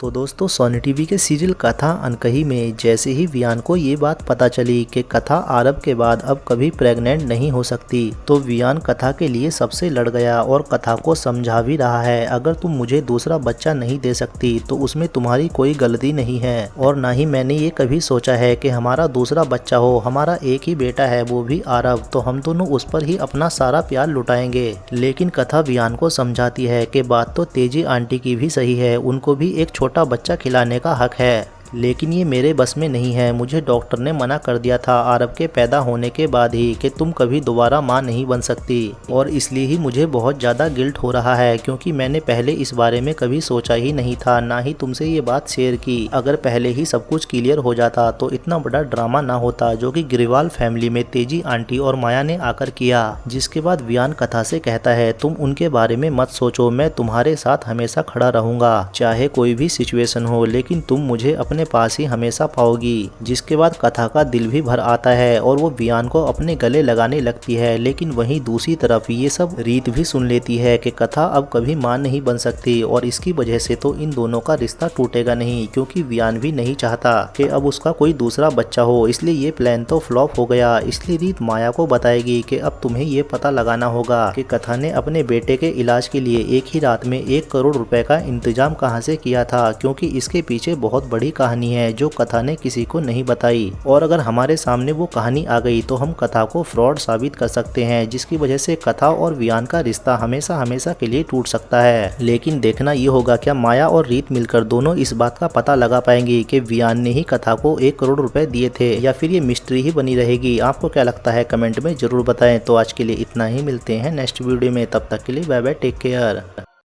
तो दोस्तों Sony TV के सीरियल कथा अनकही में जैसे ही वियान को ये बात पता चली कि कथा आरब के बाद अब कभी प्रेग्नेंट नहीं हो सकती, तो वियान कथा के लिए सबसे लड़ गया और कथा को समझा भी रहा है, अगर तुम मुझे दूसरा बच्चा नहीं दे सकती तो उसमें तुम्हारी कोई गलती नहीं है और ना ही मैंने ये कभी सोचा है कि हमारा दूसरा बच्चा हो। हमारा एक ही बेटा है, वो भी आरब, तो हम दोनों उस पर ही अपना सारा प्यार लुटाएंगे। लेकिन कथा वियान को समझाती है कि बात तो तेजी आंटी की भी सही है, उनको भी एक छोटा बच्चा खिलाने का हक है, लेकिन ये मेरे बस में नहीं है। मुझे डॉक्टर ने मना कर दिया था आरब के पैदा होने के बाद ही कि तुम कभी दोबारा माँ नहीं बन सकती, और इसलिए ही मुझे बहुत ज़्यादा गिल्ट हो रहा है क्योंकि मैंने पहले इस बारे में कभी सोचा ही नहीं था, ना ही तुमसे ये बात शेयर की। अगर पहले ही सब कुछ क्लियर हो जाता तो इतना बड़ा ड्रामा ना होता जो कि ग्रेवाल फैमिली में तेजी आंटी और माया ने आकर किया। जिसके बाद वियान कथा से कहता है तुम उनके बारे में मत सोचो, मैं तुम्हारे साथ हमेशा खड़ा रहूंगा चाहे कोई भी सिचुएशन हो, लेकिन तुम मुझे अपने पास ही हमेशा पाओगी। जिसके बाद कथा का दिल भी भर आता है और वो वियान को अपने गले लगाने लगती है, लेकिन वहीं दूसरी तरफ ये सब रीत भी सुन लेती है कि कथा अब कभी मां नहीं बन सकती और इसकी वजह से तो इन दोनों का रिश्ता टूटेगा नहीं, क्योंकि वियान भी नहीं चाहता कि अब उसका कोई दूसरा बच्चा हो, इसलिए ये प्लान तो फ्लॉप हो गया। इसलिए रीत माया को बताएगी कि अब तुम्हें ये पता लगाना होगा कि कथा ने अपने बेटे के इलाज के लिए एक ही रात में 1 करोड़ रुपए का इंतजाम कहाँ से किया था, क्योंकि इसके पीछे बहुत बड़ी कहानी है जो कथा ने किसी को नहीं बताई, और अगर हमारे सामने वो कहानी आ गई तो हम कथा को फ्रॉड साबित कर सकते हैं, जिसकी वजह से कथा और वियान का रिश्ता हमेशा हमेशा के लिए टूट सकता है। लेकिन देखना ये होगा क्या माया और रीत मिलकर दोनों इस बात का पता लगा पाएंगी कि वियान ने ही कथा को 1 करोड़ रुपए दिए थे, या फिर ये मिस्ट्री ही बनी रहेगी। आपको क्या लगता है कमेंट में जरूर बताएं। तो आज के लिए इतना ही, मिलते हैं नेक्स्ट वीडियो में, तब तक के लिए बाय बाय, टेक केयर।